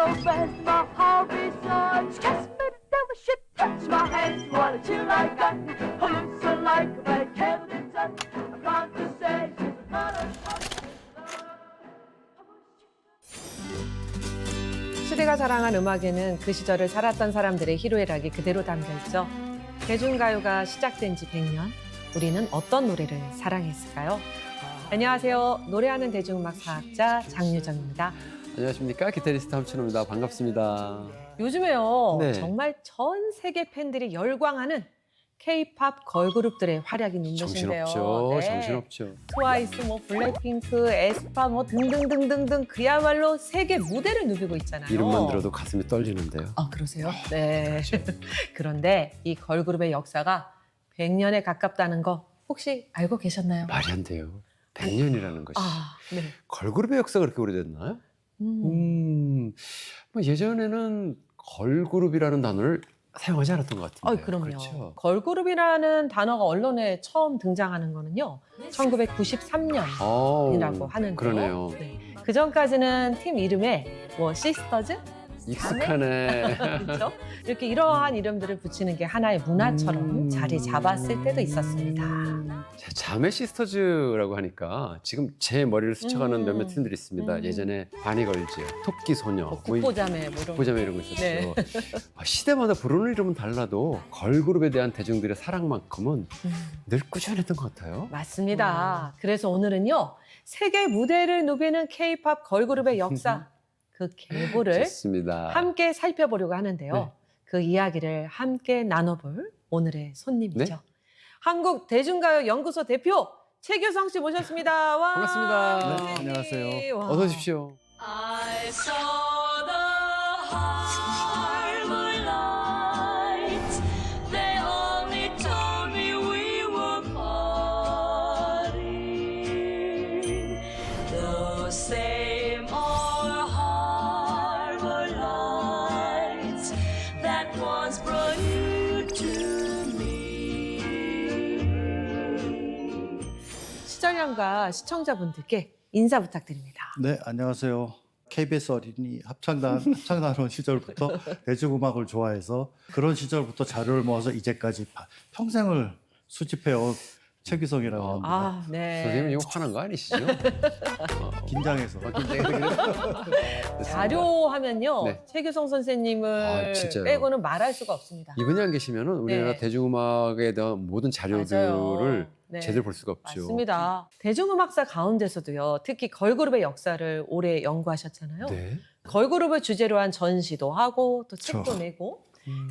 so fast, my heart resides. Kiss me, the devil should touch my hands. What a chill I got, hallucinate like a bad candle in sun. I'm proud to say she's another 시대가 자랑한 음악에는 그 시절을 살았던 사람들의 희로애락이 그대로 담겨있죠. 대중가요가 시작된 지 100년, 우리는 어떤 노래를 사랑했을까요? 안녕하세요. 노래하는 대중음악 사학자 장유정입니다. 안녕하십니까. 기타리스트 함춘호입니다. 반갑습니다. 요즘에요. 네. 정말 전 세계 팬들이 열광하는 K-팝 걸그룹들의 활약이 눈부신데요. 정신없죠. 네. 정신없죠. 트와이스, 블랙핑크, 에스파 등등등등등 그야말로 세계 무대를 누비고 있잖아요. 이름만 들어도 가슴이 떨리는데요. 아, 그러세요? 네. 그렇죠. 그런데 이 걸그룹의 역사가 100년에 가깝다는 거 혹시 알고 계셨나요? 말이 안 돼요. 100년이라는 것이. 아, 네. 걸그룹의 역사가 그렇게 오래됐나요? 뭐 예전에는 걸그룹이라는 단어를 사용하지 않았던 것 같은데. 그럼요. 그렇죠. 걸그룹이라는 단어가 언론에 처음 등장하는 거는요. 1993년이라고 하는데요. 그러네요. 네. 그 전까지는 팀 이름에 시스터즈? 익숙하네. 그렇죠? 이렇게 이러한 이름들을 붙이는 게 하나의 문화처럼 자리 잡았을 때도 있었습니다. 자매 시스터즈라고 하니까 지금 제 머리를 스쳐가는 몇몇 팀들이 있습니다. 예전에 바니걸즈, 토끼 소녀, 국보자매 이런 국보자매 이런 거 있었어요. 네. 시대마다 부르는 이름은 달라도 걸그룹에 대한 대중들의 사랑만큼은 늘 꾸준했던 것 같아요. 맞습니다. 그래서 오늘은요. 세계 무대를 누비는 K-팝 걸그룹의 역사, 그 계보를 좋습니다. 함께 살펴보려고 하는데요. 네. 그 이야기를 함께 나눠볼 오늘의 손님이죠. 네. 한국 대중가요 연구소 대표 최규성 씨 모셨습니다. 와, 반갑습니다. 선생님. 네, 안녕하세요. 와. 어서 오십시오. I saw the harbor lights. They only told me we were parting. The same old harbor lights that once brought you to me. 시청자과 시청자분들께 인사 부탁드립니다. 네, 안녕하세요. KBS 어린이 합창단원 시절부터 대중음악을 좋아해서 그런 시절부터 자료를 모아서 이제까지 평생을 수집해온 최규성이라고 합니다. 아, 네. 선생님 이거 화난 거 아니시죠? 긴장해서. 자료하면요. 네. 최규성 선생님을 아, 진짜요? 빼고는 말할 수가 없습니다. 이분이 안 계시면 우리나라 네. 대중음악에 대한 모든 자료들을 맞아요. 네. 제대로 볼 수가 없죠. 맞습니다. 대중음악사 가운데서도요. 특히 걸그룹의 역사를 오래 연구하셨잖아요. 네. 걸그룹을 주제로 한 전시도 하고 또 책도 그렇죠. 내고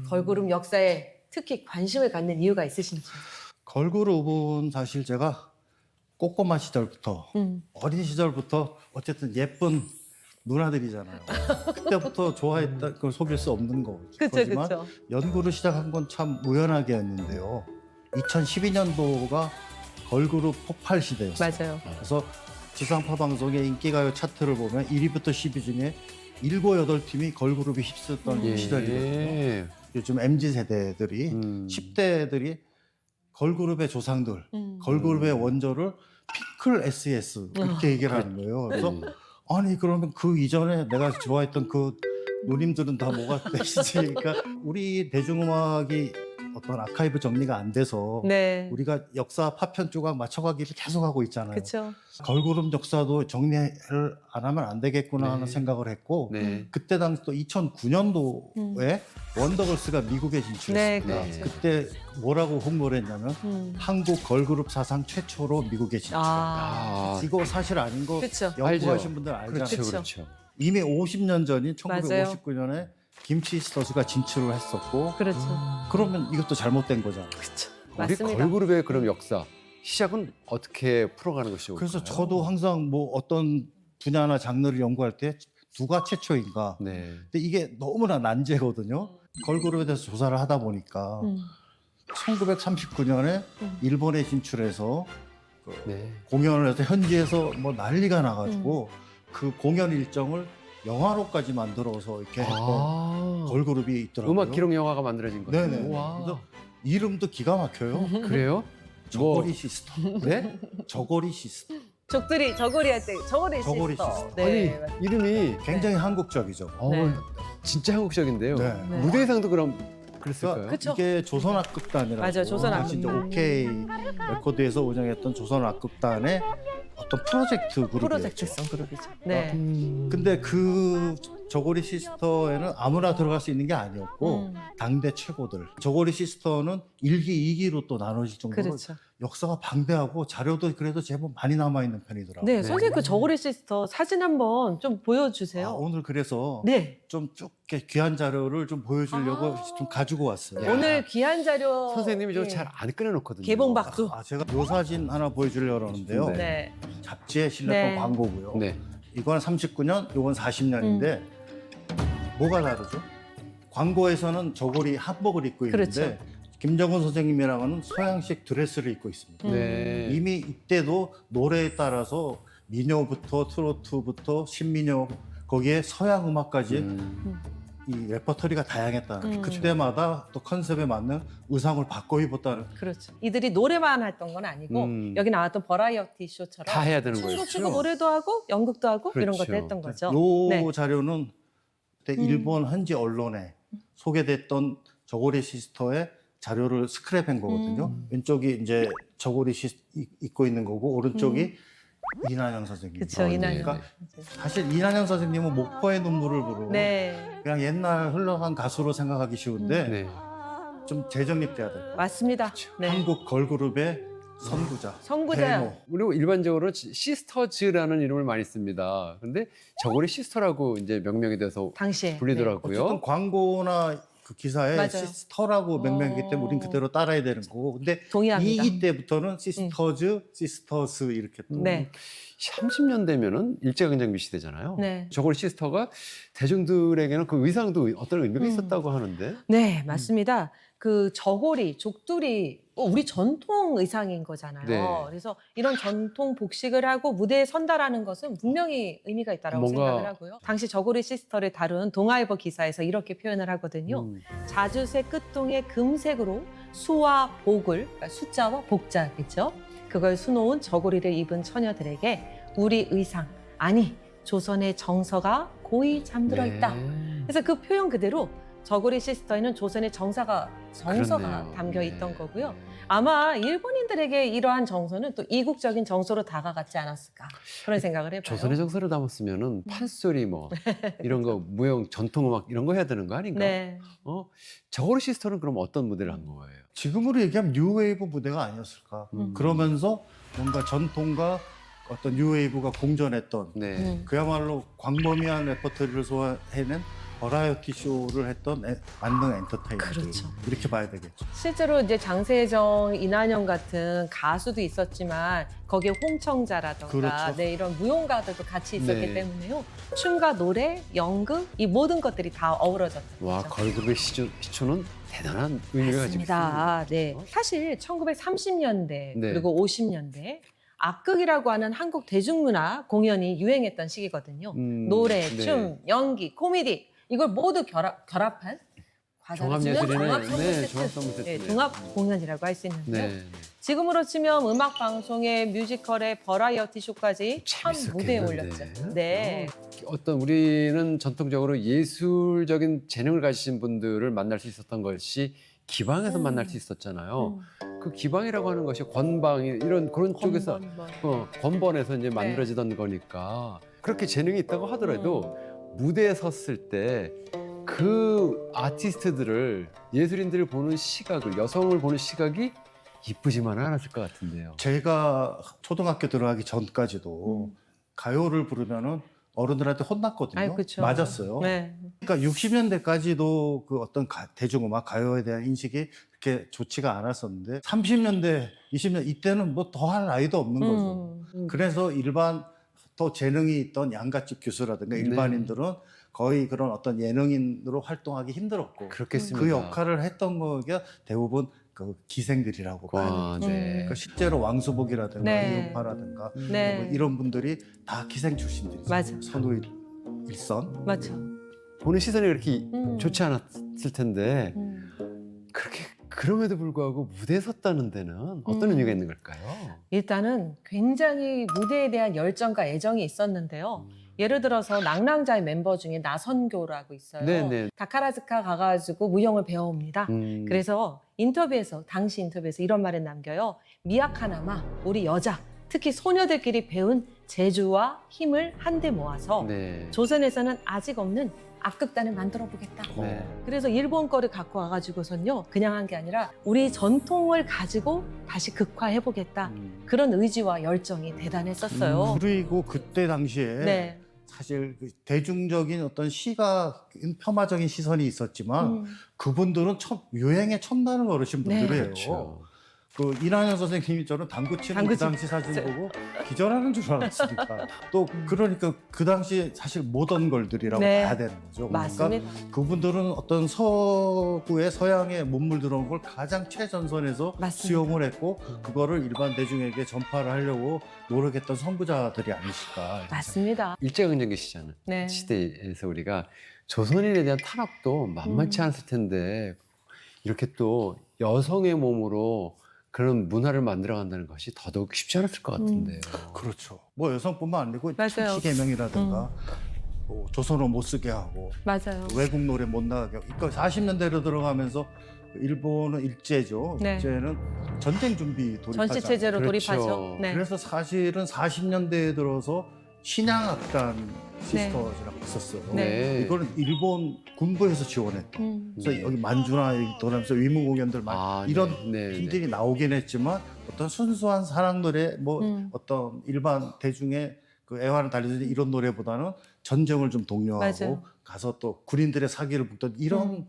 걸그룹 역사에 특히 관심을 갖는 이유가 있으신지. 걸그룹은 사실 제가 꼬꼬마 시절부터 어린 시절부터 어쨌든 예쁜 누나들이잖아요. 그때부터 좋아했다 걸 속일 수 없는 거지만 그렇죠. 연구를 시작한 건 참 우연하게 했는데요. 2012년도가 걸그룹 폭발 시대였어요. 맞아요. 그래서 지상파 방송의 인기가요 차트를 보면 1위부터 10위 중에 7, 8팀이 걸그룹이 휩쓸던 예. 시절이거든요. 요즘 MZ세대들이 10대들이 걸그룹의 조상들, 걸그룹의 원조를 핑클 SES 이렇게 얘기를 하는 거예요. 그래서 아니 그러면 그 이전에 내가 좋아했던 그 누님들은 다 뭐가 되시지? 그러니까 우리 대중음악이 어떤 아카이브 정리가 안 돼서 네. 우리가 역사 파편 조각 맞춰가기를 계속하고 있잖아요. 그렇죠. 걸그룹 역사도 정리를 안 하면 안 되겠구나 하는 네. 생각을 했고 네. 그때 당시 또 2009년도에 원더걸스가 미국에 진출했습니다. 네, 그렇죠. 그때 뭐라고 홍보를 했냐면 한국 걸그룹 사상 최초로 미국에 진출했다. 아, 이거 사실 아닌 거 그쵸. 연구하신 알죠. 분들 알잖아요. 그렇죠, 그쵸. 그렇죠. 이미 50년 전인 맞아요. 1959년에 김치 시스터즈가 진출을 했었고 그렇죠. 그러면 이것도 잘못된 거잖아요. 그렇죠. 우리 맞습니다. 걸그룹의 그런 역사 시작은 어떻게 풀어가는 것이 좋을까요? 그래서 저도 항상 뭐 어떤 분야나 장르를 연구할 때 누가 최초인가. 네. 근데 이게 너무나 난제거든요. 걸그룹에 대해서 조사를 하다 보니까 1939년에 일본에 진출해서 네. 공연을 해서 현지에서 뭐 난리가 나가지고 그 공연 일정을 영화로까지 만들어서 이렇게 했던 걸그룹이 있더라고요. 음악 기록 영화가 만들어진 거예요. 네네. 와. 그래서 이름도 기가 막혀요. 그래요? 저고리 시스터. 네? 저고리 시스터. 족들이 저고리 할 때 저고리 저고리 시스터. 시스터. 네. 아니 이름이 굉장히 한국적이죠. 네. 진짜 한국적인데요. 네. 네. 무대상도 그럼 그랬을까요? 그러니까 그쵸. 이게 조선악극단이라고 맞아요, 조선악극단. 진짜 OK 레코드에서 운영했던 조선악극단의 어떤 프로젝트 그룹이었죠. 프로젝트성 그룹이죠. 네. 근데 그 저고리 시스터에는 아무나 들어갈 수 있는 게 아니었고 당대 최고들. 저고리 시스터는 1기, 2기로 또 나눠질 정도로 그렇죠. 역사가 방대하고 자료도 그래도 제법 많이 남아 있는 편이더라고요. 네, 선생님 그 저고리 시스터 사진 한번 좀 보여주세요. 오늘 그래서 네. 좀 쭉 귀한 자료를 좀 보여주려고 좀 가지고 왔어요. 야. 오늘 귀한 자료 선생님이 좀 예. 잘 안 꺼내놓거든요. 개봉박두. 제가 요 사진 하나 보여주려고 하는데요. 네. 네. 잡지에 실렸던 네. 광고고요. 네. 이건 39년, 이건 40년인데 뭐가 다르죠? 광고에서는 저고리 한복을 입고 있는데 그렇죠. 김정은 선생님이랑은 서양식 드레스를 입고 있습니다. 네. 이미 이때도 노래에 따라서 민요부터 트로트부터 신민요 거기에 서양 음악까지 이 레퍼토리가 다양했다는 그때마다 또 컨셉에 맞는 의상을 바꿔 입었다는 그렇죠. 이들이 노래만 했던 건 아니고 여기 나왔던 버라이어티 쇼처럼 다 해야 되는 거예요. 춤도 추고 노래도 하고 연극도 하고 이런 그렇죠. 것도 했던 거죠. 요 네. 자료는 그때 일본 현지 언론에 소개됐던 저고리 시스터의 자료를 스크랩한 거거든요. 왼쪽이 이제 저고리 입고 있는 거고 오른쪽이 이난영 선생님. 그렇죠. 이난영. 그러니까 사실 이난영 선생님은 목포의 눈물을 부르고 네. 그냥 옛날 흘러간 가수로 생각하기 쉬운데 네. 좀 재정립돼야 될 거예요. 맞습니다. 네. 한국 걸그룹의 선구자. 선구자야. 대모. 그리고 일반적으로 시스터즈라는 이름을 많이 씁니다. 근데 저고리 시스터라고 이제 명명이 돼서 당시에 불리더라고요. 어쨌든 광고나 그 기사에 맞아요. 시스터라고 명명이기 때문에 우린 그대로 따라야 되는 거고 근데 동의합니다. 2기 때부터는 시스터즈, 시스터스 이렇게 또 네. 30년 되면은 일제강점기 시대잖아요. 네. 저고리 시스터가 대중들에게는 그 의상도 어떤 의미가 있었다고 하는데. 네, 맞습니다. 그 저고리, 족두리 우리 전통 의상인 거잖아요. 네. 그래서 이런 전통 복식을 하고 무대에 선다라는 것은 분명히 의미가 있다라고 뭔가- 생각을 하고요. 당시 저고리 시스터를 다룬 동아일보 기사에서 이렇게 표현을 하거든요. 자주색 끝동의 금색으로 수와 복을, 그러니까 숫자와 복자겠죠. 그걸 수놓은 저고리를 입은 처녀들에게 우리 의상, 아니 조선의 정서가 고이 잠들어 있다. 네. 그래서 그 표현 그대로 저고리 시스터에는 조선의 정서가 그렇네요. 담겨 네. 있던 거고요. 아마 일본인들에게 이러한 정서는 또 이국적인 정서로 다가갔지 않았을까 그런 생각을 해봐요. 조선의 정서를 담았으면은 판소리 뭐 이런 거 무용 전통음악 이런 거 해야 되는 거 아닌가? 네. 저고리 시스터는 그럼 어떤 무대를 한 거예요? 지금으로 얘기하면 뉴웨이브 무대가 아니었을까. 그러면서 뭔가 전통과 어떤 뉴웨이브가 공존했던 네. 그야말로 광범위한 레퍼토리를 소화해낸 버라이어티 쇼를 했던 만능 엔터테인먼트 그렇죠. 이렇게 봐야 되겠죠. 실제로 이제 장세정, 이난영 같은 가수도 있었지만 거기에 홍청자라던가 그렇죠. 네, 이런 무용가들도 같이 있었기 네. 때문에요. 춤과 노래, 연극 이 모든 것들이 다 어우러졌던 와 거죠. 걸그룹의 시초는 대단한 의미가 가지고 있습니다. 맞습니다. 네. 사실 1930년대 네. 그리고 50년대 악극이라고 하는 한국 대중문화 공연이 유행했던 시기거든요. 노래, 네. 춤, 연기, 코미디 이걸 모두 결합한 과자로 치면 종합예술이네. 종합선물 네, 세트. 종합선물 네, 세트네요. 종합 공연이라고 할 수 있는데요. 네. 지금으로 치면 음악 방송에 뮤지컬에 버라이어티 쇼까지 참 무대에 재밌었겠는데. 올렸죠. 네. 어떤 우리는 전통적으로 예술적인 재능을 가지신 분들을 만날 수 있었던 것이 기방에서 만날 수 있었잖아요. 그 기방이라고 하는 것이 권방이 이런 그런 쪽에서 권번에서 이제 만들어지던 거니까 그렇게 재능이 있다고 하더라도 무대에 섰을 때 그 아티스트들을 예술인들을 보는 시각을 여성을 보는 시각이 이쁘지만은 않았을 것 같은데요. 제가 초등학교 들어가기 전까지도 가요를 부르면은 어른들한테 혼났거든요. 아유, 그쵸. 맞았어요. 네. 그러니까 60년대까지도 그 어떤 대중음악, 가요에 대한 인식이 그렇게 좋지가 않았었는데 30년대, 20년 이때는 뭐 더 할 나이도 없는 거죠. 그래서 일반 더 재능이 있던 양갓집 교수라든가 일반인들은 거의 그런 어떤 예능인으로 활동하기 힘들었고 그렇겠습니다. 그 역할을 했던 거가 대부분 그 기생들이라고 봐요. 와, 네. 그러니까 실제로 왕수복이라든가 네. 이용파라든가 네. 뭐 이런 분들이 다 기생 출신들이죠. 맞아. 선우 일선. 맞죠. 보는 시선이 그렇게 좋지 않았을 텐데 음. 그렇게 그럼에도 불구하고 무대에 섰다는 데는 어떤 의미가 있는 걸까요? 일단은 굉장히 무대에 대한 열정과 애정이 있었는데요. 예를 들어서 낭랑자의 멤버 중에 나선교라고 있어요. 네네. 다카라즈카 가가지고 무용을 배워옵니다. 그래서 당시 인터뷰에서 이런 말을 남겨요. 미야카나마, 우리 여자, 특히 소녀들끼리 배운 재주와 힘을 한데 모아서 네. 조선에서는 아직 없는 악극단을 만들어 보겠다. 네. 그래서 일본 거를 갖고 와가지고선요, 그냥 한 게 아니라 우리 전통을 가지고 다시 극화해 보겠다. 그런 의지와 열정이 대단했었어요. 그리고 그때 당시에 네. 사실 그 대중적인 어떤 시각 폄하적인 시선이 있었지만 그분들은 유행에 첨단을 걸으신 네. 분들이에요. 그렇죠. 그 이난영 선생님이 저는 당구 치는 그 당시 사진 보고 기절하는 줄 알았으니까 또 그러니까 그 당시 사실 모던 걸들이라고 네. 봐야 되는 거죠. 맞습니다. 그러니까 그분들은 어떤 서구의 서양의 문물 들어온 걸 가장 최전선에서 맞습니다. 수용을 했고 그거를 일반 대중에게 전파를 하려고 노력했던 선구자들이 아니실까. 맞습니다. 일제강점기 시절 네. 시대에서 우리가 조선인에 대한 탄압도 만만치 않았을 텐데 이렇게 또 여성의 몸으로 그런 문화를 만들어간다는 것이 더더욱 쉽지 않았을 것 같은데요. 그렇죠. 뭐 여성뿐만 아니고 맞아요. 시계명이라든가 뭐 조선어 못 쓰게 하고 맞아요. 외국 노래 못 나가게 하고 그러니까 40년대로 들어가면서 일본은 일제죠. 네. 일제는 전쟁 준비 돌입하잖아요. 전시 체제로 그렇죠. 돌입하죠. 네. 그래서 사실은 40년대에 들어서 신양악단 시스터즈라고 있었어요. 네. 이거는 일본 군부에서 지원했던. 그래서 여기 만주나 여기 돌아면서 위문 공연들 이런 일들이 나오긴 했지만 어떤 순수한 사랑 노래 뭐 어떤 일반 대중의 그 애환을 달래주는 이런 노래보다는 전쟁을 좀 독려하고 맞아요. 가서 또 군인들의 사기를 북던 이런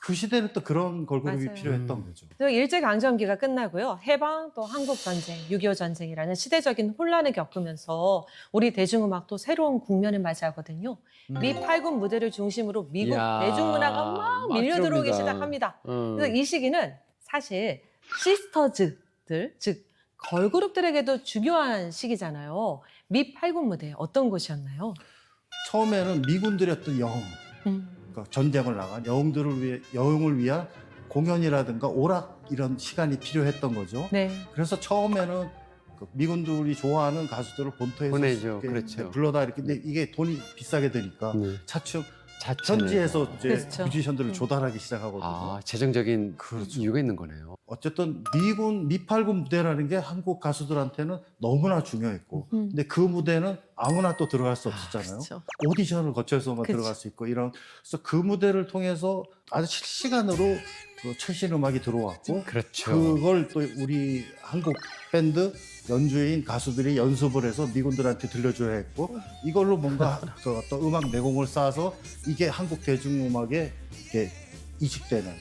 그 시대는 또 그런 걸그룹이 맞아요. 필요했던 거죠. 그래서 일제강점기가 끝나고요. 해방 또 한국전쟁, 6.25 전쟁이라는 시대적인 혼란을 겪으면서 우리 대중음악도 새로운 국면을 맞이하거든요. 미8군 무대를 중심으로 미국 이야, 대중문화가 막 밀려 들어오기 들어옵니다. 시작합니다. 그래서 이 시기는 사실 시스터즈들, 즉 걸그룹들에게도 중요한 시기잖아요. 미8군 무대 어떤 곳이었나요? 처음에는 미군들의 어떤 영웅, 그러니까 전쟁을 나간 영웅을 위한 공연이라든가 오락 이런 시간이 필요했던 거죠. 네. 그래서 처음에는 그 미군들이 좋아하는 가수들을 본토에서 보내죠. 이렇게 그렇죠. 불러다 이렇게 근데 이게 돈이 비싸게 드니까 차츰 현지에서 이제 그렇죠. 뮤지션들을 조달하기 시작하거든요. 아, 재정적인 그렇죠. 이유가 있는 거네요. 어쨌든 미8군 무대라는 게 한국 가수들한테는 너무나 중요했고 근데 그 무대는 아무나 또 들어갈 수 없었잖아요. 그렇죠. 오디션을 거쳐서만 그치. 들어갈 수 있고 이런 그래서 그 무대를 통해서 아주 실시간으로 그 최신 음악이 들어왔고 그렇죠. 그걸 또 우리 한국 밴드 연주인 가수들이 연습을 해서 미군들한테 들려줘야 했고 이걸로 뭔가 그 어떤 음악 내공을 쌓아서 이게 한국 대중음악에 이렇게 이식되는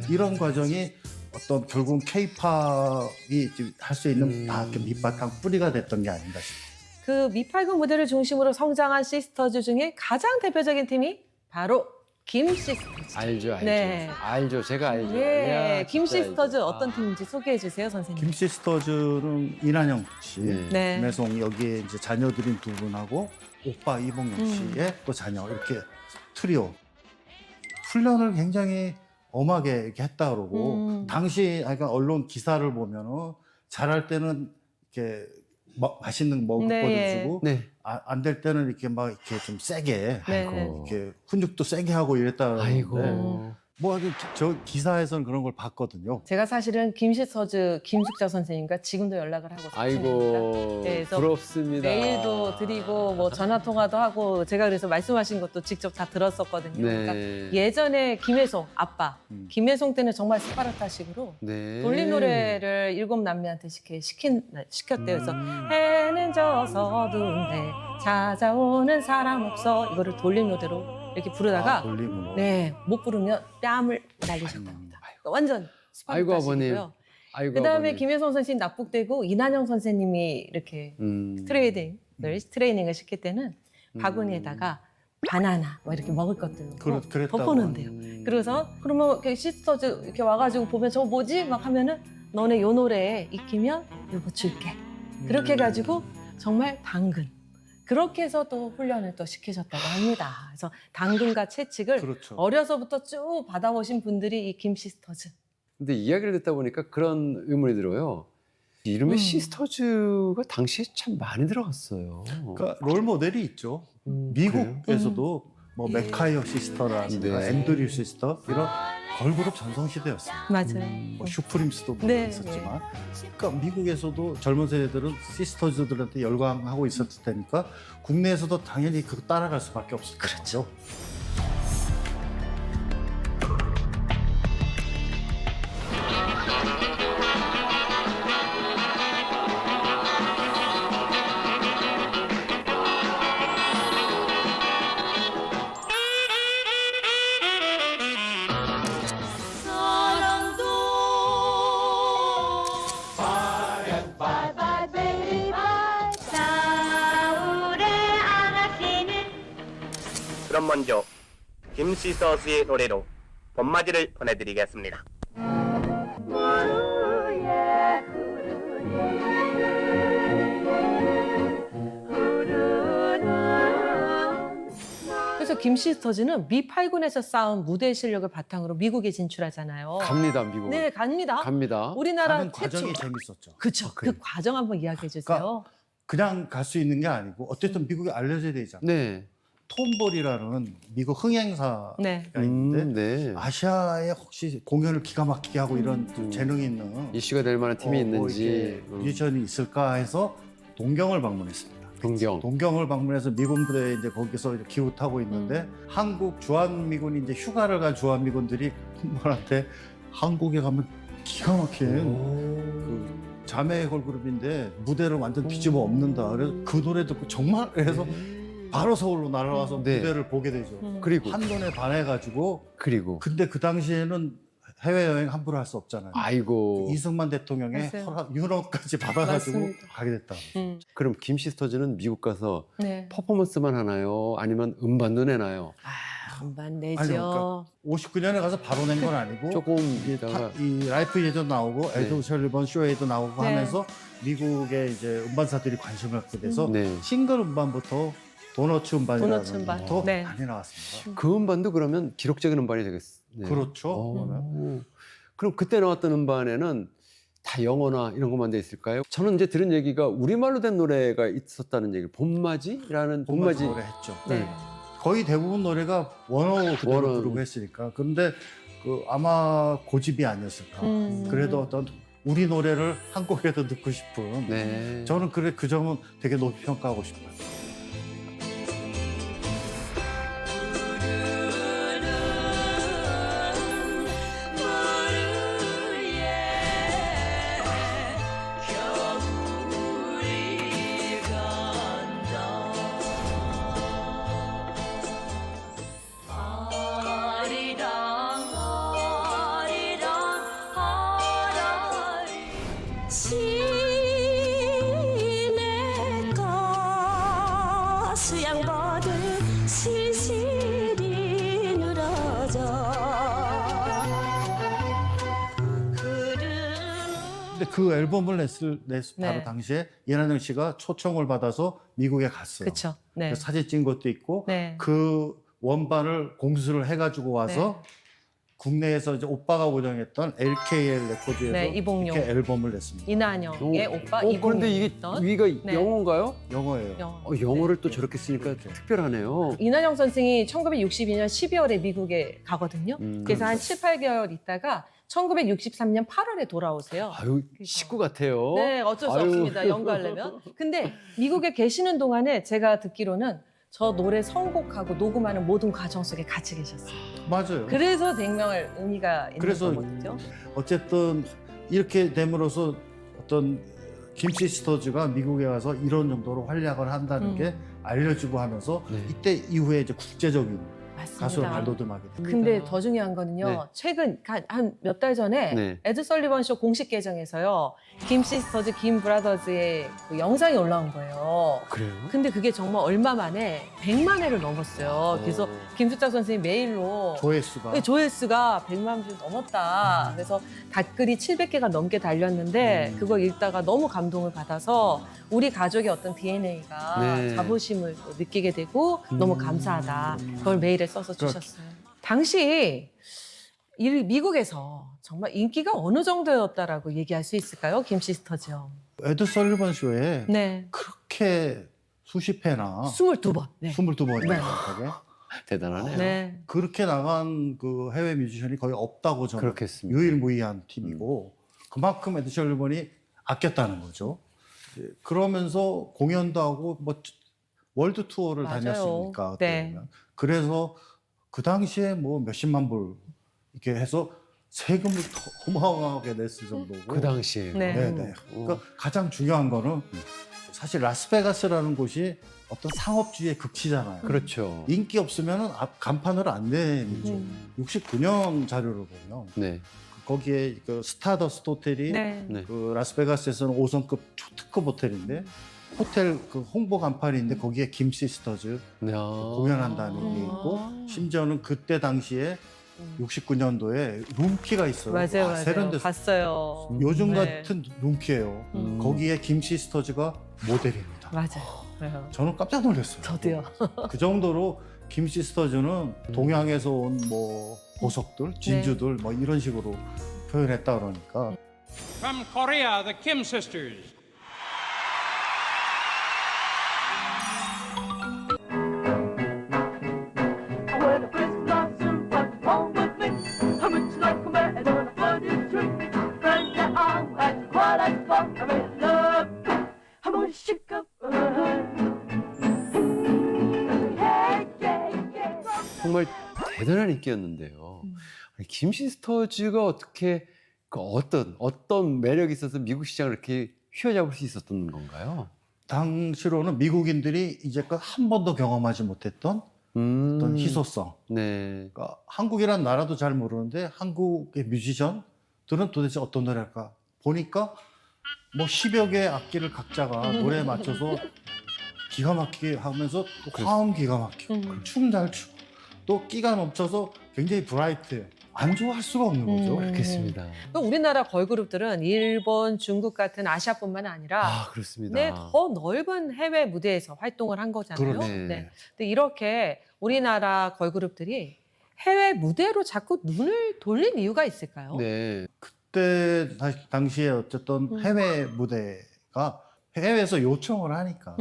이런 과정이 어떤 결국은 K-팝이 할 수 있는 다 밑바탕 뿌리가 됐던 게 아닌가 싶어요. 그 미8군 무대를 중심으로 성장한 시스터즈 중에 가장 대표적인 팀이 바로 김 시스터즈. 알죠. 네. 알죠. 제가 알죠. 예, 이야, 김 진짜 시스터즈 알죠. 어떤 팀인지 소개해 주세요, 선생님. 김시스터즈는 이난영 씨, 네. 김혜송 여기에 이제 자녀들인 두 분하고 오빠 이봉용 씨의 또 자녀 이렇게 트리오 훈련을 굉장히 엄하게 이렇게 했다 그러고 당시 그러니까 언론 기사를 보면은 잘할 때는 이렇게 맛있는 먹을 네, 거를 예. 주고 네. 안 될 때는 이렇게 막 이렇게 좀 세게 네. 이렇게 훈육도 세게 하고 이랬다 아이고. 그러는데 뭐 아주 저 기사에서는 그런 걸 봤거든요. 제가 사실은 김 시스터즈 김숙자 선생님과 지금도 연락을 하고 있습니다. 아이고. 네, 그래서 부럽습니다. 메일도 드리고 뭐 전화 통화도 하고 제가 그래서 말씀하신 것도 직접 다 들었었거든요. 네. 그러니까 예전에 김혜송 아빠, 김혜송 때는 정말 스파르타식으로 네. 돌림 노래를 7남매한테 시켰대요. 그래서 해는 져서 어두운데 찾아오는 사람 없어 이거를 돌림 노래로 이렇게 부르다가 돌림으로. 네, 못 부르면 뺨을 날리셨답니다. 그러니까 완전 아이고, 아버님. 스파르타식이고요. 아이고, 그다음에 아버님. 김혜성 선생님 납북되고 이난영 선생님이 이렇게 트레이닝을 시킬 때는 바구니에다가 바나나 뭐 이렇게 먹을 것들 넣고 그랬다고 덮어놓는데요. 그래서 그러면 이렇게 시스터즈 이렇게 와가지고 보면 저거 뭐지? 막 하면은 너네 요 노래에 익히면 이거 줄게. 그렇게 해가지고 정말 당근. 그렇게 해서 또 훈련을 또 시키셨다고 합니다. 그래서 당근과 채찍을 그렇죠. 어려서부터 쭉 받아오신 분들이 이 김 시스터즈. 근데 이야기를 듣다 보니까 그런 의문이 들어요. 이름에 시스터즈가 당시에 참 많이 들어갔어요. 그러니까 롤 모델이 있죠. 그래요? 미국에서도 뭐 예. 맥카이어 시스터라든가 네. 앤드류 시스터 이런 걸그룹 전성 시대였어요. 맞아요. 뭐 슈프림스도 네, 있었지만, 그러니까 미국에서도 젊은 세대들은 시스터즈들한테 열광하고 있었을 테니까 국내에서도 당연히 그거 따라갈 수밖에 없을 거죠. 사랑도 Bye bye baby bye 서울의 아가씨는 그럼 먼저 김시서스의 노래로 봄맞이를 보내드리겠습니다. 후루에 후루는 그래서 김시스터즈는 미 8군에서 쌓은 무대 실력을 바탕으로 미국에 진출하잖아요. 갑니다, 미국. 네, 갑니다. 갑니다. 우리나라 가는 최초. 과정이 재밌었죠. 그쵸. 그 과정 한번 이야기해 주세요. 그러니까 그냥 갈 수 있는 게 아니고 어쨌든 미국에 알려져야 되잖아요. 네. 톰볼이라는 미국 흥행사가 네. 있는데 네. 아시아에 혹시 공연을 기가 막히게 하고 이런 좀 재능이 있는 이슈가 될 만한 팀이 뭐 있는지. 이렇게 뮤지션이 있을까 해서 동경을 방문했습니다. 동경. 동경을 방문해서 미군 부대 이제 거기서 이제 기웃하고 있는데 한국 주한미군이 이제 휴가를 간 주한미군들이 톰볼한테 한국에 가면 기가 막힌 그 자매 걸그룹인데 무대를 완전 뒤집어 엎는다. 그래서 그 노래 듣고 정말 그래서 바로 서울로 날아와서 네. 무대를 보게 되죠. 그리고 한눈에 반해가지고 그리고 근데 그 당시에는 해외여행 함부로 할 수 없잖아요. 아이고. 이승만 대통령의 맞아요. 허락, 유럽까지 받아가지고 맞습니다. 가게 됐다. 그럼 김시스터즈는 미국 가서 네. 퍼포먼스만 하나요? 아니면 음반도 내나요? 음반 내죠. 아니, 그러니까 59년에 가서 바로 낸 건 아니고 조금 이게 있다가 이 라이프에도 나오고 네. 에드 셜리번 쇼에도 나오고 네. 하면서 미국의 이제 음반사들이 관심을 갖게 돼서 네. 싱글 음반부터 도너츠 음반이라는 도너츠 음반. 것부터 네. 많이 나왔습니다. 그 음반도 그러면 기록적인 음반이 되겠네요. 그렇죠. 그러면. 그럼 그때 나왔던 음반에는 다 영어나 이런 것만 돼 있을까요? 저는 이제 들은 얘기가 우리말로 된 노래가 있었다는 얘기. 봄맞이라는 봄맞이 노래 했죠. 네. 거의 대부분 노래가 원어 그대로 원어. 부르고 했으니까. 그런데 그 아마 고집이 아니었을까. 그래도 어떤 우리 노래를 한국에도 듣고 싶은. 네. 저는 그래 그 점은 되게 높이 평가하고 싶어요. 시내가 수양버들 실실이 늘어져 근데 그 앨범을 냈을 바로 네. 당시에 이난영 씨가 초청을 받아서 미국에 갔어요. 그렇죠. 네. 그래서 사진 찍은 것도 있고 네. 그 원반을 공수를 해가지고 와서 국내에서 이제 오빠가 운영했던 LKL 레코드에서 네, 이봉용. 이렇게 앨범을 냈습니다. 이난영의 오빠 이봉용. 그런데 이게 있던 위가 네. 영어인가요? 영어예요. 영어. 영어를 또 저렇게 쓰니까 특별하네요. 이난영 선생이 1962년 12월에 미국에 가거든요. 그래서 한 7, 8개월 있다가 1963년 8월에 돌아오세요. 아유, 식구 같아요. 네, 어쩔 수 아유. 없습니다. 연구하려면. 근데 미국에 계시는 동안에 제가 듣기로는 저 노래 선곡하고 녹음하는 모든 과정 속에 같이 계셨어요. 맞아요. 그래서 100명을 의미가 있는 그래서 거거든요. 어쨌든 이렇게 됨으로써 어떤 김시스터즈가 미국에 가서 이런 정도로 활약을 한다는 게 알려지고 하면서 네. 이때 이후에 이제 국제적인 맞습니다. 가수로 발돋움하게 됐어요. 근데 더 중요한 거는요. 네. 최근 한 몇 달 전에 네. 에드 설리번 쇼 공식 계정에서요. 김시스터즈, 김브라더즈의 그 영상이 올라온 거예요. 그래요? 근데 그게 정말 얼마 만에 100만 회를 넘었어요. 그래서 김수작 선생님 메일로 조회수가 네, 조회수가 100만 뷰 넘었다. 그래서 댓글이 700개가 넘게 달렸는데 그걸 읽다가 너무 감동을 받아서 우리 가족의 어떤 DNA가 네. 자부심을 또 느끼게 되고 너무 감사하다. 그걸 메일에 써서 주셨어요. 당시 미국에서 정말 인기가 어느 정도였다라고 얘기할 수 있을까요, 김시스터즈요? 에드 설리번 쇼에 네, 그렇게 수십 회나 22번. 네. 22번이나 네. 하게 대단하네요. 네. 그렇게 나간 그 해외 뮤지션이 거의 없다고 저는 그렇겠습니다. 유일무이한 팀이고 그만큼 에드 설리번이 아꼈다는 거죠. 이제 그러면서 공연도 하고 뭐 월드 투어를 맞아요. 다녔으니까 어떻게 네. 보면. 그래서 그 당시에 뭐 몇십만 불 이렇게 해서 세금을 더 어마어마하게 냈을 정도고. 그 당시에. 네. 네네. 그러니까 가장 중요한 거는 사실 라스베가스라는 곳이 어떤 상업주의의 극치잖아요. 그렇죠. 인기 없으면 간판을 안 내밀죠. 69년 자료를 보면 네. 거기에 그 스타더스트 호텔이 네. 네. 그 라스베가스에서는 5성급 초특급 호텔인데 호텔 그 홍보 간판인데 거기에 김 시스터즈 네. 공연한다는 게 있고 아. 심지어는 그때 당시에 69년도에 룸키가 있어요. 맞아요, 와, 맞아요. 세련됐어요. 봤어요. 요즘 네. 같은 룸키예요. 음. 거기에 김 시스터즈가 모델입니다. 맞아요. 네. 저는 깜짝 놀랐어요. 저도요. 그 정도로 김 시스터즈는 동양에서 온 뭐 보석들, 진주들 뭐 이런 식으로 표현했다 그러니까 From Korea, the Kim sisters. When a Christmas blossom comes home with me, how much like a man on a funny tree. Friends that I had quite as fun. I'm in love. I'm gonna shake up. Yeah, yeah, yeah. 정말 대단한 인기였는데요. 아니, 김 시스터즈가 어떻게 그 어떤 매력이 있어서 미국 시장을 이렇게 휘어잡을 수 있었던 건가요? 당시로는 미국인들이 이제껏 한 번도 경험하지 못했던 어떤 희소성. 네. 그러니까 한국이란 나라도 잘 모르는데 한국의 뮤지션들은 도대체 어떤 노래일까 보니까 뭐 10여 개의 악기를 각자가 노래에 맞춰서 기가 막히게 하면서 또 화음 기가 막히고 춤 잘 추고 또 끼가 넘쳐서 굉장히 브라이트해. 안 좋아할 수가 없는 거죠. 그렇겠습니다. 또 우리나라 걸그룹들은 일본, 중국 같은 아시아뿐만 아니라 아, 그렇습니다. 네, 더 넓은 해외 무대에서 활동을 한 거잖아요. 그러네. 네. 근데 이렇게 우리나라 걸그룹들이 해외 무대로 자꾸 눈을 돌린 이유가 있을까요? 네. 그때 당시에 어쨌든 해외 무대가 해외에서 요청을 하니까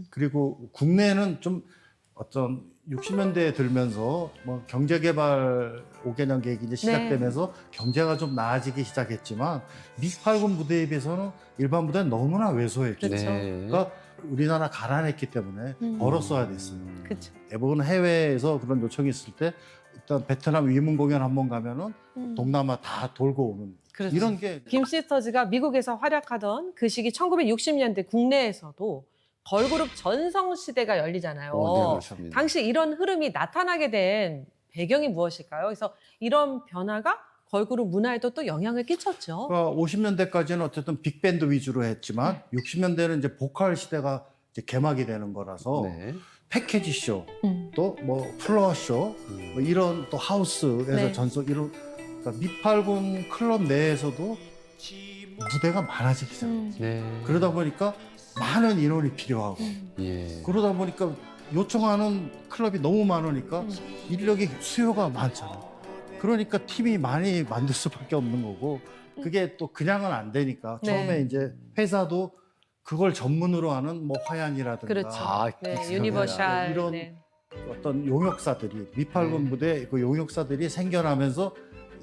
그리고 국내는 좀 어떤 60년대에 들면서 뭐 경제개발 5개년 계획이 이제 시작되면서 경제가 좀 나아지기 시작했지만 미팔군 무대에 비해서는 일반 무대는 너무나 왜소했죠. 그렇죠. 네. 그러니까 우리나라 가난했기 때문에 벌었어야 됐어요. 그렇죠. 대부분 해외에서 그런 요청이 있을 때 일단 베트남 위문 공연 한번 가면은 동남아 다 돌고 오는 그렇죠. 이런 게 김 시스터즈가 미국에서 활약하던 그 시기 1960년대 국내에서도 걸그룹 전성 시대가 열리잖아요. 네, 그렇습니다. 당시 이런 흐름이 나타나게 된 배경이 무엇일까요? 그래서 이런 변화가 걸그룹 문화에도 또 영향을 끼쳤죠. 그러니까 50년대까지는 어쨌든 빅밴드 위주로 했지만 60년대는 이제 보컬 시대가 이제 개막이 되는 거라서 네. 패키지 쇼, 또 뭐 플로어 쇼, 뭐 이런 또 하우스에서 네. 전속 이런 그러니까 미팔군 클럽 내에서도 무대가 많아지기 시작했죠. 네. 그러다 보니까 많은 인원이 필요하고 예. 그러다 보니까 요청하는 클럽이 너무 많으니까 인력이 수요가 많잖아. 그러니까 팀이 많이 만들 수밖에 없는 거고 그게 또 그냥은 안 되니까 네. 처음에 이제 회사도 그걸 전문으로 하는 뭐 화양이라든가 그렇죠. 아, 네, 있어요. 유니버셜. 이런 네. 어떤 용역사들이 미팔군 네. 무대 그 용역사들이 생겨나면서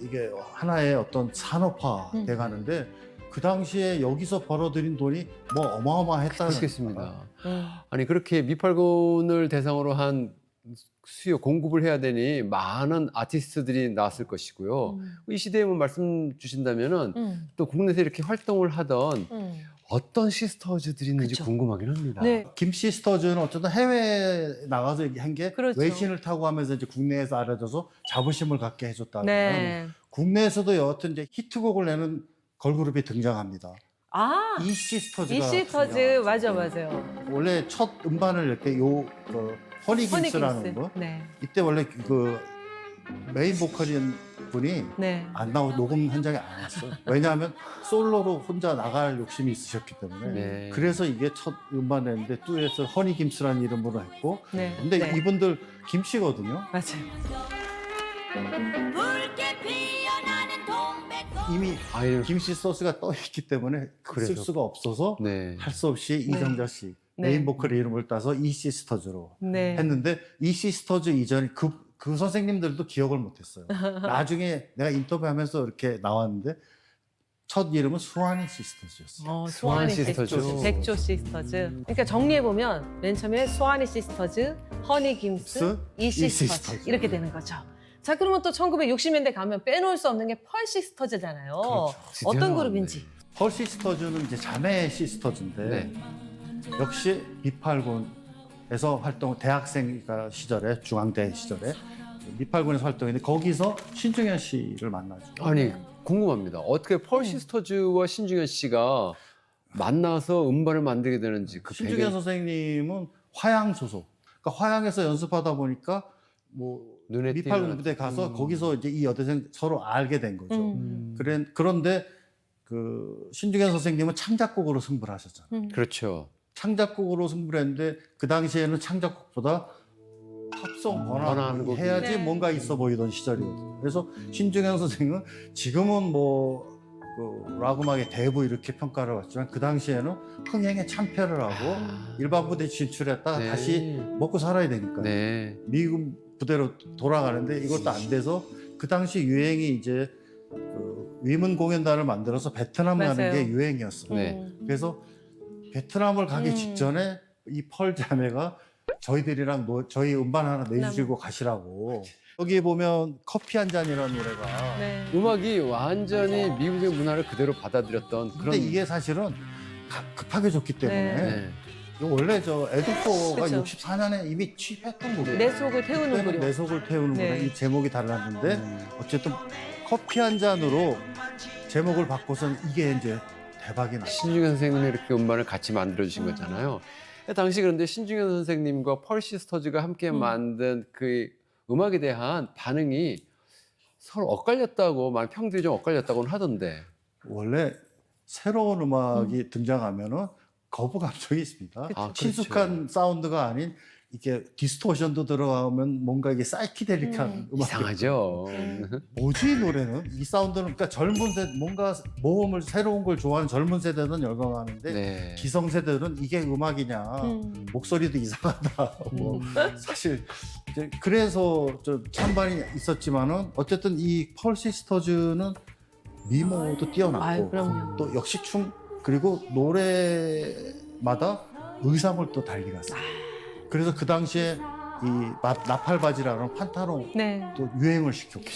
이게 하나의 어떤 산업화 돼가는데 그 당시에 여기서 벌어들인 돈이 뭐 어마어마했다는 그렇겠습니다. 음. 아니 그렇게 미팔군을 대상으로 한 수요 공급을 해야 되니 많은 아티스트들이 나왔을 것이고요. 이 시대에 뭐 말씀 주신다면은 또 국내에서 이렇게 활동을 하던 어떤 시스터즈들이 있는지 그쵸. 궁금하긴 합니다. 네. 김 시스터즈는 어쨌든 해외에 나가서 한 게 그렇죠. 외신을 타고 하면서 이제 국내에서 알아져서 자부심을 갖게 해줬다면 네. 국내에서도 여하튼 이제 히트곡을 내는 걸그룹이 등장합니다. 아, 이 시스터즈가 이 시스터즈 등장하죠. 맞아 맞아요. 원래 첫 음반을 낼 때 요 그 허니김스라는 허니김스. 거 네. 이때 원래 그 메인 보컬인 분이 네. 안 나오고 녹음 현장에 안 왔어요. 왜냐하면 솔로로 혼자 나갈 욕심이 있으셨기 때문에. 네. 그래서 이게 첫 음반 냈는데 뚜에서 허니김스라는 이름으로 했고 네. 근데 네. 이분들 김씨거든요. 맞아요. 붉게 피어나는 동백 이미 아유, 김씨 소스가 떠 있기 때문에 쓸 수가 없어서 네. 할 수 없이 이정자 씨 네. 메인 보컬의 이름을 따서 이 시스터즈로 네. 했는데 이 시스터즈 이전 그 선생님들도 기억을 못했어요. 나중에 내가 인터뷰하면서 이렇게 나왔는데 첫 이름은 수완이 시스터즈였어요. 수완이 시스터즈. 백조 시스터즈. 그러니까 정리해 보면 맨 처음에 수완이 시스터즈, 허니 김스, 이 시스터즈 시스터즈. 이렇게 되는 거죠. 자, 그러면 또 1960년대 가면 빼놓을 수 없는 게 펄 시스터즈잖아요. 드디어 어떤 나왔네. 그룹인지. 펄 시스터즈는 이제 자매 시스터즈인데 네. 역시 미팔군에서 대학생 시절에 중앙대 시절에 미팔군에서 활동했는데 거기서 신중현 씨를 만나죠. 아니 궁금합니다. 어떻게 펄 시스터즈와 신중현 씨가 만나서 음반을 만들게 되는지 그 신중현 선생님은 화양 소속. 그러니까 화양에서 연습하다 보니까 뭐 눈에 미팔군 띄는- 부대 가서 거기서 이제 이 여대생 서로 알게 된 거죠. 그런데 그 신중현 선생님은 창작곡으로 승부를 하셨잖아요. 그렇죠. 창작곡으로 승부를 했는데 그 당시에는 창작곡보다 팝송 번안하는 곡이- 해야지 네. 뭔가 있어 보이던 시절이거든요. 그래서 신중현 선생님은 지금은 그 락음악의 대부 이렇게 평가를 받지만 그 당시에는 흥행에 참패를 하고 일반 부대 진출했다가 네. 다시 먹고 살아야 되니까 네. 미국 부대로 돌아가는데 이것도 안 돼서 그 당시 유행이 이제 그 위문 공연단을 만들어서 베트남 가는 맞아요. 게 유행이었어요. 네. 그래서 베트남을 가기 음. 직전에 이 펄 자매가 저희들이랑 저희 음반 하나 내주시고 가시라고. 여기 보면 커피 한 잔이라는 노래가. 네. 음악이 완전히 미국의 문화를 그대로 받아들였던 그런. 근데 이게 사실은 급하게 줬기 때문에 네. 이거 원래 저 에듀포가 그쵸. 64년에 이미 취했던 곡이에요. 내 속을 태우는 그때는 그룹. 내 속을 태우는 네. 거는 이 제목이 달랐는데 어쨌든 커피 한 잔으로 제목을 바꿔서 이게 이제 대박이 났어요. 신중현 선생님이 이렇게 음반을 같이 만들어 주신 거잖아요. 당시 그런데 신중현 선생님과 펄 시스터즈가 함께 만든 그 음악에 대한 반응이 서로 엇갈렸다고, 많은 평들이 좀 엇갈렸다고는 하던데. 원래 새로운 음악이 등장하면은 거부 감정이 있습니다. 아, 그렇죠. 친숙한 사운드가 아닌 이게 디스토션도 들어가면 뭔가 이게 사이키델릭한 음악. 이상하죠. 뭐지 이 노래는? 이 사운드는 그러니까 젊은 세대 뭔가 모험을 새로운 걸 좋아하는 젊은 세대는 열광하는데 네. 기성 세대는 이게 음악이냐? 목소리도 이상하다. 뭐 사실 이제 그래서 좀 찬반이 있었지만은 어쨌든 이 펄 시스터즈는 미모도 뛰어났고 아유, 그럼요. 또 역시 춤 그리고 노래마다 의상을 또 달리 갔어요. 그래서 그 당시에 이 나팔바지라는 판타롱 네. 또 유행을 시켰고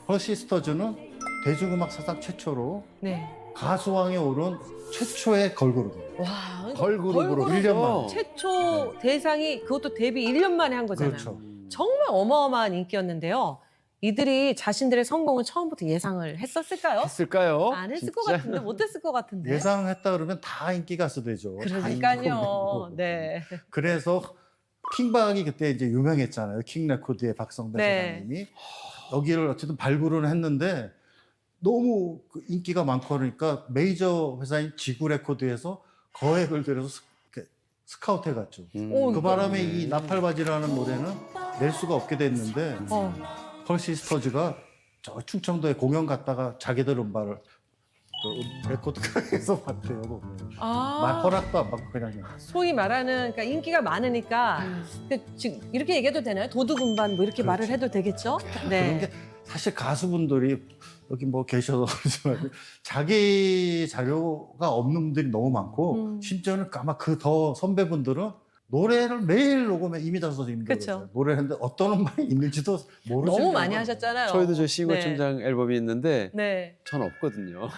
펄 시스터즈는 대중음악 사상 최초로 네. 가수왕에 오른 최초의 걸그룹이에요. 와. 걸그룹으로 걸그룹 1년 만에. 최초 대상이 그것도 데뷔 1년 만에 한 거잖아요. 그렇죠. 정말 어마어마한 인기였는데요. 이들이 자신들의 성공을 처음부터 예상을 했었을까요? 했을까요? 안 했을 진짜? 것 같은데, 못했을 것 같은데. 예상했다 그러면 다 인기 가수 되죠. 다 그러니까요. 인기 네. 그래서 킹박이 그때 이제 유명했잖아요. 킹 레코드의 박성배 네. 사장님이 여기를 어쨌든 발굴을 했는데 너무 그 인기가 많고 그러니까 메이저 회사인 지구 레코드에서 거액을 들여서 스카우트 해갔죠. 오, 그 바람에 이 나팔바지라는 노래는 낼 수가 없게 됐는데 어. 펄 시스터즈가 저 충청도에 공연 갔다가 자기들 음반을 그 레코드가에서 봤대요. 보면. 아. 허락도 안 받고 그냥 소위 말하는 그러니까 인기가 많으니까 지금 이렇게 얘기해도 되나요? 도둑 음반 뭐 이렇게 말을 해도 되겠죠? 그런 네. 게 사실 가수분들이 여기 뭐 계셔서 그러지만 자기 자료가 없는 분들이 너무 많고 심지어는 아마 그 더 선배분들은 노래를 매일 녹음해 이미자 선생님도 그쵸. 그러세요. 노래를 했는데 어떤 음반이 있는지도 모르시는 너무 많이 경우가 하셨잖아요. 저희도 저 시골 네. 춘장 앨범이 있는데 네. 전 없거든요.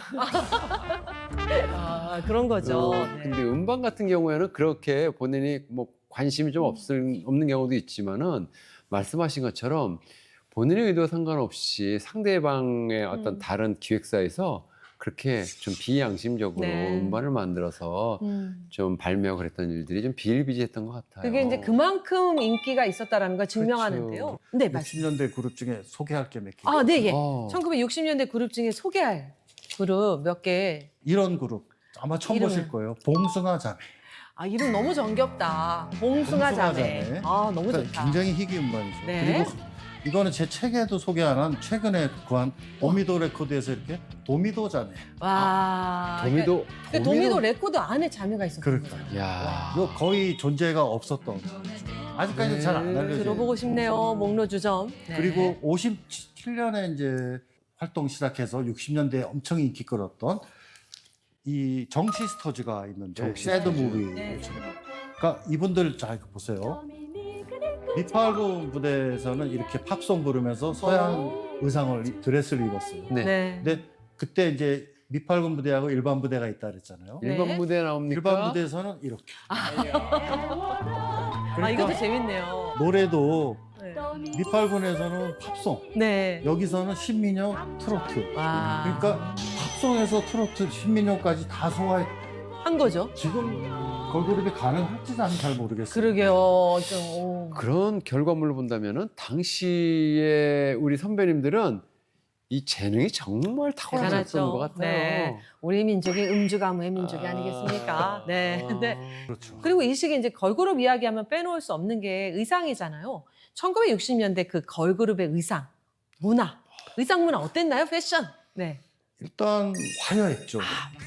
아, 그런 거죠. 네. 근데 음반 같은 경우에는 그렇게 본인이 뭐 관심이 좀 없는 경우도 있지만은 말씀하신 것처럼 본인의 의도와 상관없이 상대방의 어떤 다른 기획사에서 그렇게 좀 비양심적으로 네. 음반을 만들어서 좀 발매하고 그랬던 일들이 좀 비일비재했던 것 같아요. 그게 이제 그만큼 인기가 있었다라는 걸 증명하는데요. 그렇죠. 네, 맞습니다. 60년대 그룹 중에 소개할 게 몇 개. 아, 네, 예. 1960년대 그룹 중에 소개할 그룹 몇 개. 이런 그룹 아마 처음 이름을. 보실 거예요. 봉숭아 자매. 아, 이름 너무 정겹다. 봉숭아 자매. 아, 너무 그러니까 좋다. 굉장히 희귀 음반이죠. 네. 그리고 이거는 제 책에도 소개하는 최근에 구한 도미도 레코드에서 이렇게 도미도 자매. 와. 도미도 그러니까 도미도 레코드 안에 자매가 있었던 그러니까. 거죠. 야. 이거 거의 존재가 없었던 아직까지도 네. 잘 안 알려져요. 들어보고 싶네요. 목로주점. 네. 그리고 57년에 이제 활동 시작해서 60년대에 엄청 인기 끌었던 이 정시스터즈가 있는데 새드 무비. 네. 그러니까 이분들 잘 보세요. 미팔군 부대에서는 이렇게 팝송 부르면서 서양 의상을 드레스를 입었어요. 네. 네. 근데 그때 이제 미팔군 부대하고 일반 부대가 있다 그랬잖아요. 네. 일반 무대에 나옵니까? 일반 부대에서는 이렇게. 아, 이것도 재밌네요. 노래도 네. 미팔군에서는 팝송, 네. 여기서는 신민요, 트로트. 와. 그러니까 팝송에서 트로트, 신민요까지 다 소화해. 한 거죠. 지금 걸그룹이 가능할지 나는 잘 모르겠어요. 그러게요. 좀, 오. 그런 결과물을 본다면은 당시에 우리 선배님들은 이 재능이 정말 탁월하셨던 대단하죠. 것 같아요. 네. 우리 민족이 음주가무의 민족이 아니겠습니까? 네. 근데 그렇죠. 그리고 이 시기 이제 걸그룹 이야기하면 빼놓을 수 없는 게 의상이잖아요. 1960년대 그 걸그룹의 의상, 문화, 의상 문화 어땠나요? 패션. 네. 일단 화려했죠. 아.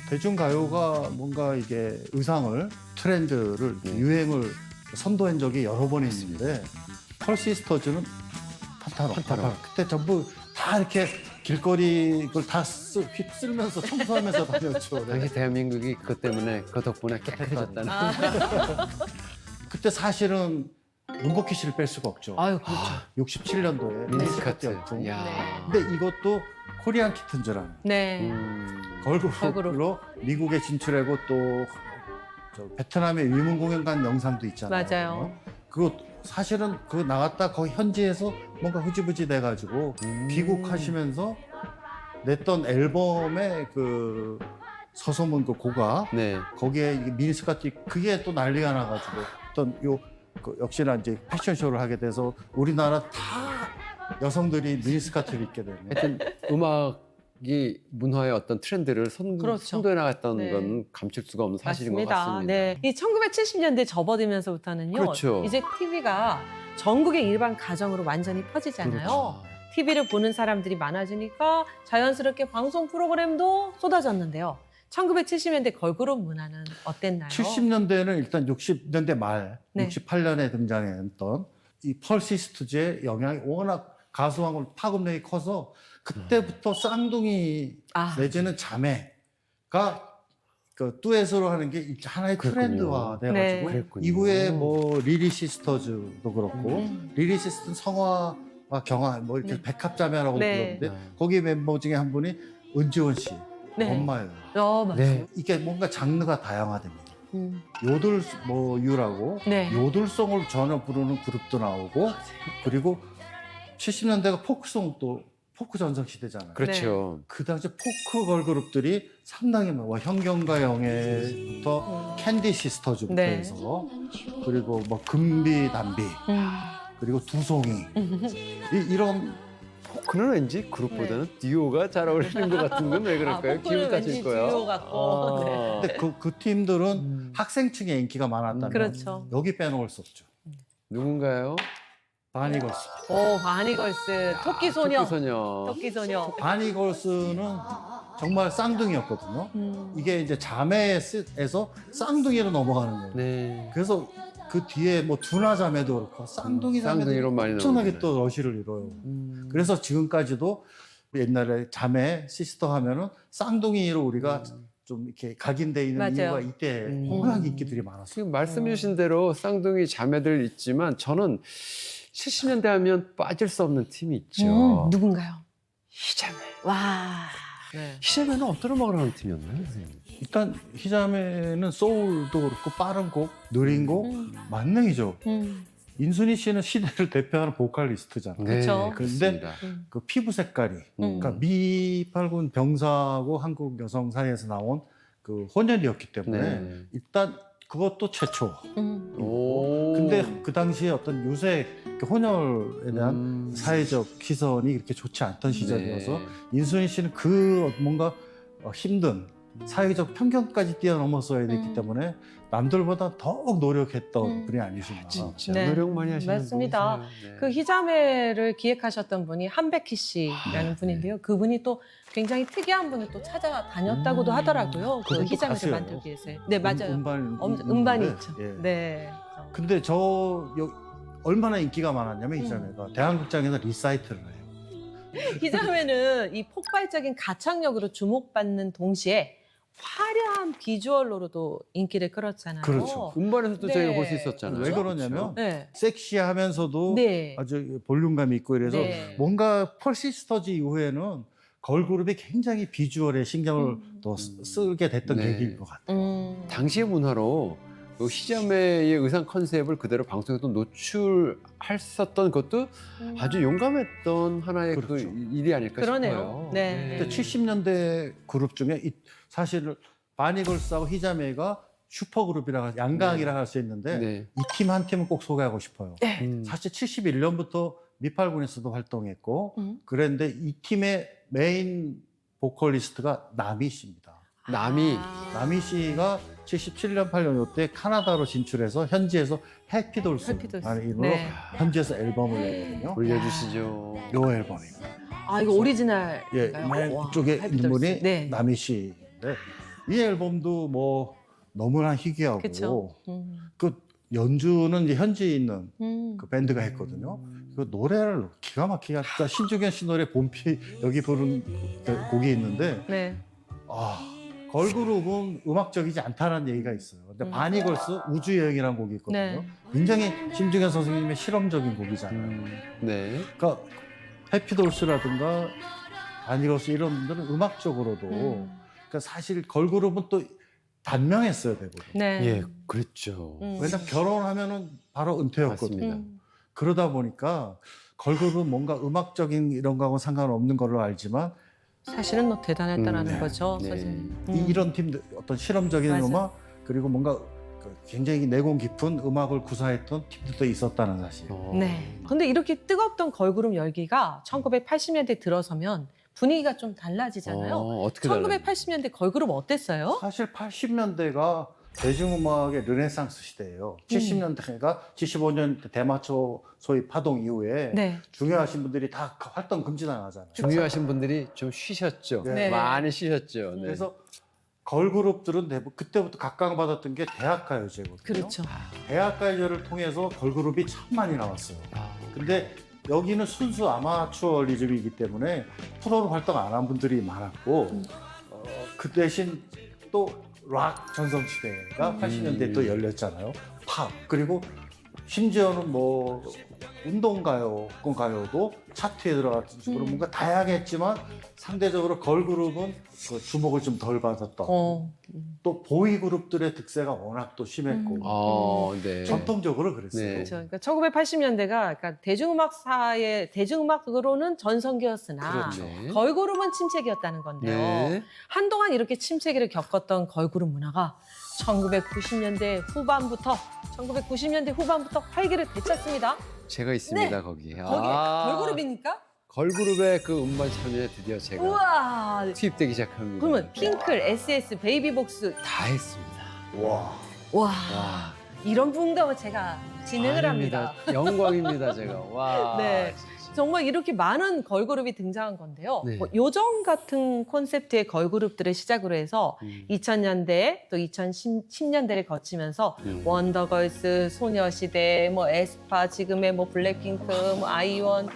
대중가요가 뭔가 이게 의상을, 트렌드를, 네. 유행을 선도한 적이 여러 번 있는데 펄시스터즈는 판타로. 그때 전부 다 이렇게 길거리 그걸 다 휩쓸면서 청소하면서 다녔죠. 네. 당시 대한민국이 그것 때문에 그 덕분에 깨끗해졌다는. 그때 사실은 눈버키 씨를 뺄 수가 없죠. 아유, 그렇죠. 67년도에 미니스커트. 열풍. 야. 근데 이것도 코리안 키튼즈라는 네. 걸그룹으로 걸그룹. 미국에 진출하고 또 저 베트남에 위문 공연 간 영상도 있잖아요. 맞아요. 그거 사실은 그 나갔다 거기 현지에서 뭔가 흐지부지 돼가지고 귀국하시면서 냈던 앨범의 그 서소문 그 고가 네. 거기에 이게 미니스커트 그게 또 난리가 나가지고 어떤 그 역시나 이제 패션쇼를 하게 돼서 우리나라 다 여성들이 미니스커트를 입게 되는. 하여튼 음악이 문화의 어떤 트렌드를 그렇죠. 선도해 나갔던 네. 건 감출 수가 없는 사실인 맞습니다. 것 같습니다. 네. 이 1970년대 접어들면서부터는요. 그렇죠. 이제 TV가 전국의 일반 가정으로 완전히 퍼지잖아요. 그렇죠. TV를 보는 사람들이 많아지니까 자연스럽게 방송 프로그램도 쏟아졌는데요. 1970년대 걸그룹 문화는 어땠나요? 70년대는 일단 60년대 말, 네. 68년에 등장했던 이 펄시스트즈의 영향이 워낙 가수왕을 파급력이 커서 그때부터 쌍둥이 아. 내지는 자매가 그 듀엣으로 하는 게 하나의 그렇군요. 트렌드화 돼가지고 네. 그랬군요. 이후에 뭐 리리 시스터즈도 그렇고 음. 리리 시스터는 성화와 경화 뭐 이렇게 네. 백합자매라고 네. 부르는데 거기 멤버 중에 한 분이 은지원 씨 네. 엄마예요. 맞아요. 네. 이게 뭔가 장르가 다양화됩니다. 음. 요들 뭐 유라고 네. 요들송을 전혀 부르는 그룹도 나오고 그리고 70년대가 포크송 또 포크 전성 시대잖아요. 그렇죠. 그 당시 포크 걸그룹들이 상당히 많아. 현경과 영애부터 캔디 시스터즈부터 네. 해서 그리고 뭐 금비 담비 그리고 두송이 이런 포크는 왠지 그룹보다는 듀오가 잘 어울리는 것 같은 건 왜 그럴까요? 네. 아, 기분 탓일 거야. 듀오 같고. 네. 아. 근데 그 팀들은 학생층에 인기가 많았다면 그렇죠. 여기 빼놓을 수 없죠. 누군가요? 바니걸스. 오, 바니걸스, 토끼소녀. 토끼소녀. 토끼소녀. 바니걸스는 정말 쌍둥이였거든요. 이게 이제 자매에서 쌍둥이로 넘어가는 거예요. 네. 그래서 그 뒤에 뭐 두나 자매도 그렇고 쌍둥이 자매도 쌍둥이로 많이 엄청나게 나오는데. 또 러시를 이뤄요. 그래서 지금까지도 옛날에 자매 시스터 하면은 쌍둥이로 우리가 좀 이렇게 각인돼 있는 맞아요. 이유가 이때 워낙 인기들이 많았어요. 지금 말씀해 주신 대로 쌍둥이 자매들 있지만 저는 70년대 하면 빠질 수 없는 팀이 있죠. 누군가요? 희자매. 와. 네. 희자매는 어떤 음악을 하는 팀이었나요, 선생님? 일단 희자매는 소울도 그렇고 빠른 곡, 느린 곡, 만능이죠. 인순이 씨는 시대를 대표하는 보컬리스트잖아요. 그쵸. 그런데 그렇습니다. 그 피부 색깔이 그러니까 미팔군 병사하고 한국 여성 사이에서 나온 그 혼혈이었기 때문에 네. 일단 그것도 최초. 오. 근데 그 당시에 어떤 유색 그 혼혈에 대한 사회적 시선이 그렇게 좋지 않던 시절이어서 네. 인순이 씨는 그 뭔가 힘든 사회적 편견까지 뛰어넘었어야 됐기 때문에 남들보다 더욱 노력했던 분이 아니신가. 진짜 네. 노력 많이 하시는 맞습니다. 분이세요. 네. 그 희자매를 기획하셨던 분이 한백희 씨라는 분인데요. 그분이 또 굉장히 특이한 분을 또 찾아다녔다고도 하더라고요. 그 그분도 희자매를 가수예요. 만들기 위해서. 네, 맞아요. 음반이 있죠. 예. 네. 근데 얼마나 인기가 많았냐면 희자매가 대한극장에서 리사이트를 해요. 희자매는 이 폭발적인 가창력으로 주목받는 동시에 화려한 비주얼로도 인기를 끌었잖아요. 그렇죠. 음반에서도 네. 저희가 볼 수 있었잖아요. 왜 그러냐면 네. 섹시하면서도 네. 아주 볼륨감이 있고 이래서 네. 뭔가 펄시스터즈 이후에는 걸그룹이 굉장히 비주얼에 신경을 더 쓰게 됐던 네. 계기인 것 같아요. 당시의 문화로 그 희자매의 의상 컨셉을 그대로 방송에도 노출했었던 것도 아주 용감했던 하나의 그 그렇죠. 일이 아닐까 그러네요. 싶어요. 네. 근데 70년대 그룹 중에 사실 바니걸스하고 희자매가 슈퍼그룹이라 양강이라 할 수 있는데 네. 이 팀 한 팀을 꼭 소개하고 싶어요. 음. 사실 71년부터 미팔군에서도 활동했고 음. 그랬는데 이 팀의 메인 보컬리스트가 나미 씨입니다. 남이 나미 씨가 77년, 8년 이때 카나다로 진출해서 현지에서 해피돌스라는 해피돌스. 이름으로 네. 현지에서 앨범을 냈거든요. 올려주시죠. 요 앨범입니다. 아, 이거 오리지널. 예, 맨 쪽에 있는 분이 네. 나미 씨인데 이 앨범도 뭐 너무나 희귀하고 그쵸. 그 연주는 이제 현지에 있는 음. 그 밴드가 했거든요. 그 노래를 기가 막히게 진짜 신중현 씨 노래 봄피 여기 부른 그 곡이 있는데 네. 걸그룹은 음악적이지 않다는 얘기가 있어요. 근데 바니걸스 우주여행이라는 곡이 있거든요. 네. 굉장히 신중현 선생님의 실험적인 곡이잖아요. 네. 그러니까 해피돌스라든가 바니걸스 이런 분들은 음악적으로도 그러니까 사실 걸그룹은 또 단명했어야 되거든요. 네. 예, 그랬죠. 왜냐면 결혼하면은 바로 은퇴였거든요. 맞습니다. 그러다 보니까 걸그룹은 뭔가 음악적인 이런 거하고 상관없는 걸로 알지만 사실은 뭐 대단했다라는 네. 거죠, 네. 선생님. 이런 팀들 어떤 실험적인 맞아요. 음악 그리고 뭔가 굉장히 내공 깊은 음악을 구사했던 팀들도 있었다는 사실. 네. 근데 이렇게 뜨겁던 걸그룹 열기가 1980년대 들어서면 분위기가 좀 달라지잖아요. 어떻게 달라요? 1980년대 걸그룹 어땠어요? 사실 80년대가 대중음악의 르네상스 시대예요. 70년대가 75년 대마초 소위 파동 이후에 네. 중요하신 분들이 다 활동 금지당하잖아요. 중요하신 분들이 좀 쉬셨죠. 네. 많이 쉬셨죠. 네. 그래서 걸그룹들은 대부분 그때부터 각광받았던 게 대학가요제거든요. 그렇죠. 대학가요제를 통해서 걸그룹이 참 많이 나왔어요. 근데 여기는 순수 아마추어리즘이기 때문에 프로로 활동 안 한 분들이 많았고 그 대신 또 락 전성시대가 80년대에 또 열렸잖아요. 팝 그리고 심지어는 뭐 운동가요, 가요도 차트에 들어갔던 식으로 뭔가 다양했지만 상대적으로 걸그룹은 그 주목을 좀 덜 받았던 또 보이그룹들의 득세가 워낙 또 심했고 네. 전통적으로 그랬어요. 네. 그렇죠. 그러니까 1980년대가 그러니까 대중음악사의 대중음악으로는 전성기였으나 그렇죠. 네. 걸그룹은 침체기였다는 건데요. 네. 한동안 이렇게 침체기를 겪었던 걸그룹 문화가 1990년대 후반부터 활기를 되찾습니다. 제가 있습니다 네. 거기. 거기 걸그룹입니까? 걸그룹의 그 음반 참여에 드디어 제가 우와. 투입되기 시작합니다. 그러면 핑클, SS, 베이비복스 다 했습니다. 와. 와 이런 분과 제가 진행을 아닙니다. 합니다. 영광입니다 제가. 와. 네. 진짜. 정말 이렇게 많은 걸그룹이 등장한 건데요. 네. 뭐 요정 같은 콘셉트의 걸그룹들을 시작으로 해서 2000년대 또 2010년대를 거치면서 원더걸스, 소녀시대, 뭐 에스파, 지금의 뭐 블랙핑크, 뭐 아이원,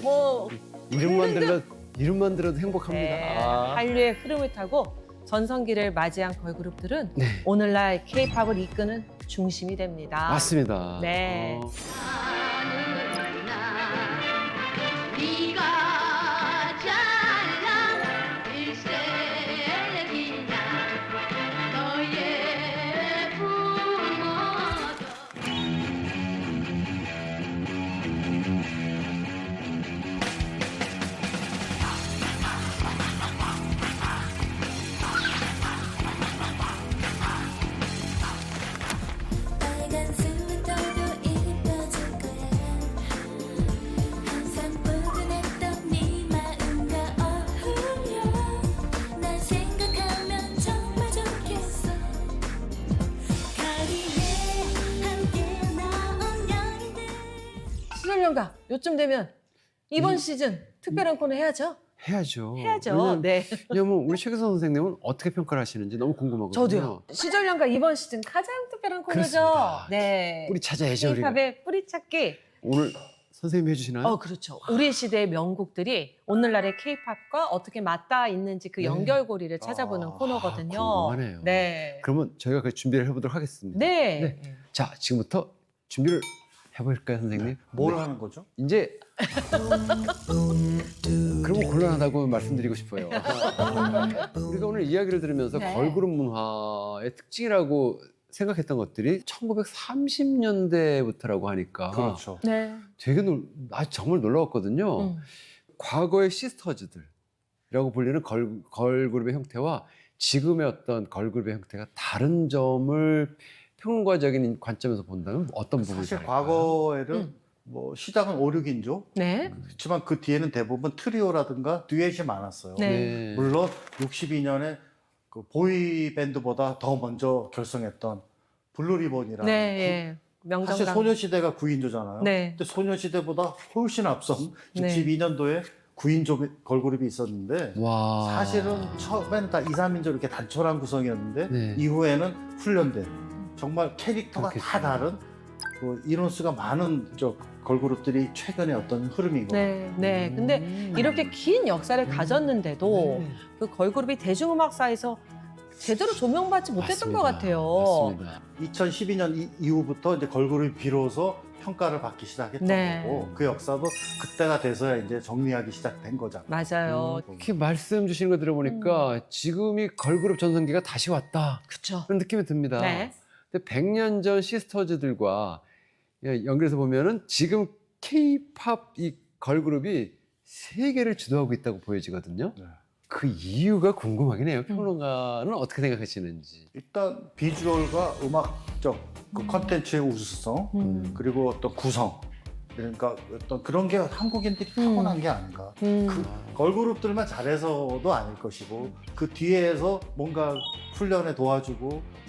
뭐 이름만 들어도 행복합니다. 네, 아. 한류의 흐름을 타고 전성기를 맞이한 걸그룹들은 네. 오늘날 K-팝을 이끄는 중심이 됩니다. 맞습니다. 네. 네가 잘난 일색이냐 너의 부모도 빨간 수도도 이뻐져 연가 요쯤 되면 이번 시즌 특별한 코너 해야죠. 해야죠. 해야죠. 네. 왜냐면 우리 최규선 선생님은 어떻게 평가를 하시는지 너무 궁금하거든요. 저도요. 시절 연가 이번 시즌 가장 특별한 코너죠. 그렇습니다. 네. 뿌리 찾아야죠, 우리가. K-팝의 뿌리 찾기. 오늘 선생님이 해주시나요? 그렇죠. 우리 시대의 명곡들이 오늘날의 K-팝과 어떻게 맞닿아 있는지 그 네. 연결고리를 찾아보는 아, 코너거든요. 궁금하네요. 네. 그러면 저희가 그 준비를 해보도록 하겠습니다. 네. 자, 지금부터 준비를 해볼까요, 선생님? 뭘 네. 하는 거죠? 이제 그러면 곤란하다고 말씀드리고 싶어요. 우리가 오늘 이야기를 들으면서 네. 걸그룹 문화의 특징이라고 생각했던 것들이 1930년대부터라고 하니까 그렇죠. 네. 되게 정말 놀라웠거든요. 음. 과거의 시스터즈들이라고 불리는 걸그룹의 형태와 지금의 어떤 걸그룹의 형태가 다른 점을 평론가적인 관점에서 본다면 어떤 부분이 사실 다를까요? 과거에는 뭐 시작은 5, 6인조 네. 그렇지만 그 뒤에는 대부분 트리오라든가 듀엣이 많았어요. 네. 물론 62년에 그 보이 밴드보다 더 먼저 결성했던 블루리본이라는 네. 예. 명정당. 사실 소녀시대가 9인조잖아요. 네. 근데 소녀시대보다 훨씬 앞선 네. 62년도에 9인조 걸그룹이 있었는데 와. 사실은 처음에는 다 2, 3인조 이렇게 단촐한 구성이었는데 네. 이후에는 훈련된 정말 캐릭터가 다 그렇겠죠. 다른 그 인원수가 많은 걸그룹들이 최근의 어떤 흐름인 거예요. 네. 네. 근데 이렇게 긴 역사를 가졌는데도 네. 그 걸그룹이 대중음악사에서 제대로 조명받지 못했던 것 같아요. 맞습니다. 2012년 이후부터 이제 걸그룹이 비로소 평가를 받기 시작했던 네. 거고 그 역사도 그때가 돼서야 이제 정리하기 시작된 거잖아요. 맞아요. 이렇게 말씀 주시는 거 들어보니까 지금이 걸그룹 전성기가 다시 왔다. 그렇죠. 그런 느낌이 듭니다. 네. 근데 100년 전 시스터즈들과 연결해서 보면은 지금 K-팝 이 걸그룹이 세계를 주도하고 있다고 보여지거든요. 네. 그 이유가 궁금하긴 해요. 평론가는 어떻게 생각하시는지. 일단 비주얼과 음악적 그 컨텐츠의 우수성 그리고 어떤 구성 그러니까 어떤 그런 게 한국인들이 타고난 게 아닌가. 그 걸그룹들만 잘해서도 아닐 것이고 그 뒤에서 뭔가 훈련에 도와주고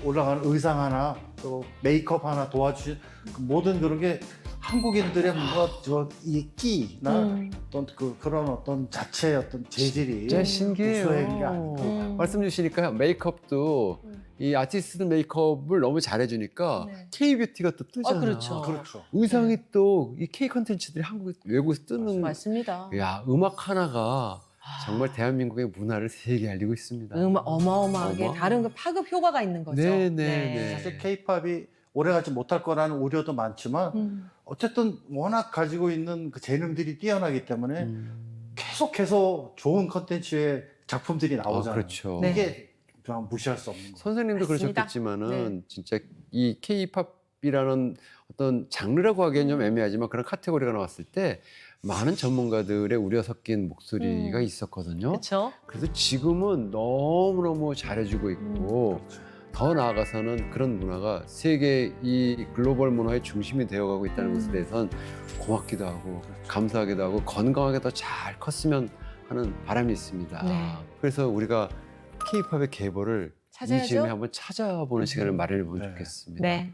올라가는 의상 하나 또 메이크업 하나 도와주신 그 모든 그런 게 한국인들의 뭔가 이 끼나 어떤 그런 어떤 자체의 어떤 재질이 진짜 신기해요. 우수한 게 아닌가. 말씀 주시니까 메이크업도 이 아티스트 메이크업을 너무 잘해주니까 네. K-뷰티가 또 뜨잖아요. 그렇죠. 그렇죠. 의상이 또 이 K 컨텐츠들이 한국 외국에서 뜨는 맞습니다. 야 음악 하나가 정말 대한민국의 문화를 세계에 알리고 있습니다. 어마어마하게 어마- 다른 그 파급 효과가 있는 거죠. 네. 사실 K-팝이 오래가지 못할 거라는 우려도 많지만 어쨌든 워낙 가지고 있는 그 재능들이 뛰어나기 때문에 계속해서 좋은 컨텐츠의 작품들이 나오잖아요. 그렇죠. 네. 이게 그냥 무시할 수 없는 거예요. 선생님도 맞습니다. 그러셨겠지만은 진짜 이 K-팝이라는 어떤 장르라고 하기엔 좀 애매하지만 그런 카테고리가 나왔을 때 많은 전문가들의 우려 섞인 목소리가 있었거든요. 그렇죠. 그래서 지금은 너무너무 잘해주고 있고 더 나아가서는 그런 문화가 세계 이 글로벌 문화의 중심이 되어가고 있다는 것에 대해서는 고맙기도 하고 감사하기도 하고 건강하게 더 잘 컸으면 하는 바람이 있습니다. 네. 그래서 우리가 K-팝의 계보를 찾아야죠. 이 즈음에 한번 찾아보는 시간을 마련해보면 네. 좋겠습니다. 네.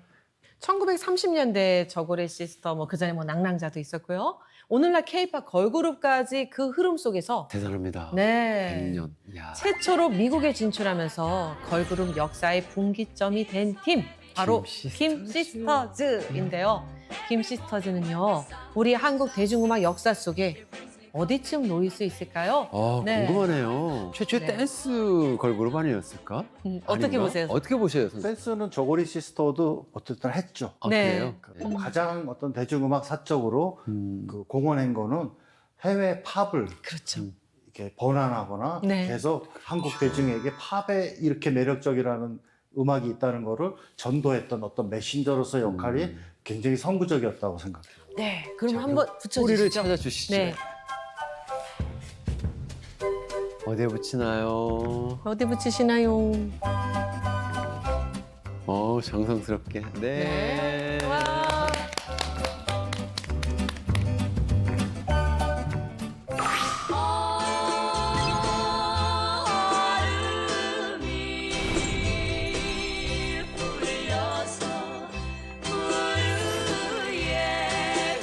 1930년대 저고래 시스터, 뭐 그전에 뭐 낭낭자도 있었고요. 오늘날 K-팝 걸그룹까지 그 흐름 속에서 대단합니다. 네. 100년. 이야. 최초로 미국에 진출하면서 걸그룹 역사의 분기점이 된 팀, 바로 김 시스터즈인데요. 김 시스터즈는요, 우리 한국 대중음악 역사 속에 어디쯤 놓일 수 있을까요? 네. 궁금하네요. 최초의 네. 댄스 걸그룹 아니었을까? 어떻게 아닌가? 보세요? 어떻게 보세요, 선생님? 댄스는 저고리 시스터도 어쨌든 했죠. 아, 네. 그래요? 가장 어떤 대중음악 사적으로 그 공헌한 거는 해외 팝을 그렇죠. 이렇게 번안하거나 네. 계속 한국 대중에게 팝에 이렇게 매력적이라는 음악이 있다는 거를 전도했던 어떤 메신저로서의 역할이 굉장히 선구적이었다고 생각해요. 네, 그럼 자, 한번 뿌리를 붙여주시죠. 찾아주시죠. 네. 어디에 붙이나요? 어디 붙이시나요? 정성스럽게. 네. 와. 흘려서 물 위에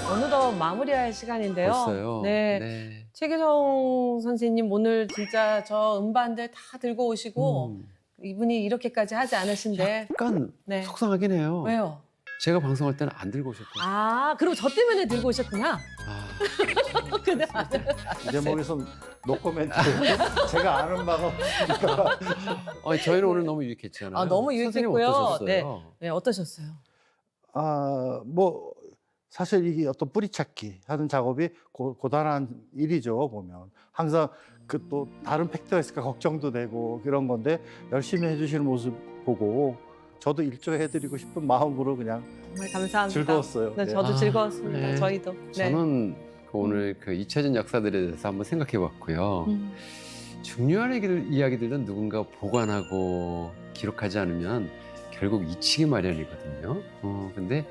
어느덧 마무리할 시간인데요. 벌써요. 네. 최규성 선생님 오늘 진짜 저 음반들 다 들고 오시고 이분이 이렇게까지 하지 않으신데 약간 네. 속상하긴 해요. 왜요? 제가 방송할 때는 안 들고 오셨거든요. 아, 그리고 저 때문에 들고 오셨구나. 아, 근데 이 대목에서 노코멘트. 제가 아는 바가 없으니까. 아니, 저희는 오늘 너무 유익했잖아요. 아, 너무 선생님 유익했고요. 어떠셨어요? 네, 어떠셨어요? 뭐 사실 이게 어떤 뿌리 찾기 하는 작업이 고단한 일이죠. 보면 항상 그 또 다른 팩트가 있을까 걱정도 되고 그런 건데 열심히 해주시는 모습 보고 저도 일조해드리고 싶은 마음으로 그냥 정말 감사합니다. 즐거웠어요. 네, 네. 저도 아, 즐거웠습니다. 네. 저희도. 네. 저는 오늘 그 잊혀진 역사들에 대해서 한번 생각해봤고요. 중요한 이야기들은 누군가 보관하고 기록하지 않으면 결국 잊히기 마련이거든요. 근데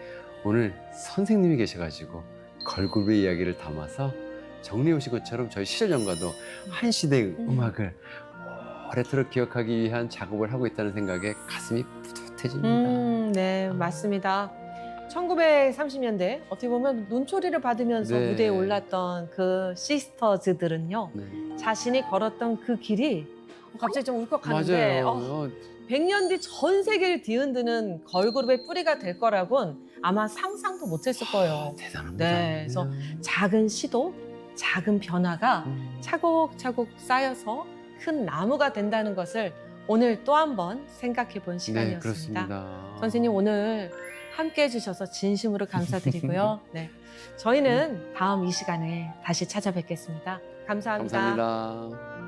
오늘 선생님이 계셔가지고 걸그룹의 이야기를 담아서 정리해 오신 것처럼 저희 시절연가도 한 시대의 음악을 오래도록 기억하기 위한 작업을 하고 있다는 생각에 가슴이 뿌듯해집니다. 네, 맞습니다. 1930년대 어떻게 보면 눈초리를 받으면서 네. 무대에 올랐던 그 시스터즈들은요. 네. 자신이 걸었던 그 길이 갑자기 좀 울컥하는데 맞아요. 100년 뒤 전 세계를 뒤흔드는 걸그룹의 뿌리가 될 거라고는 아마 상상도 못했을 거예요. 대단합니다. 네, 그래서 작은 시도, 작은 변화가 차곡차곡 쌓여서 큰 나무가 된다는 것을 오늘 또 한 번 생각해 본 네, 시간이었습니다. 그렇습니다. 선생님 오늘 함께 해주셔서 진심으로 감사드리고요. 네, 저희는 다음 이 시간에 다시 찾아뵙겠습니다. 감사합니다. 감사합니다.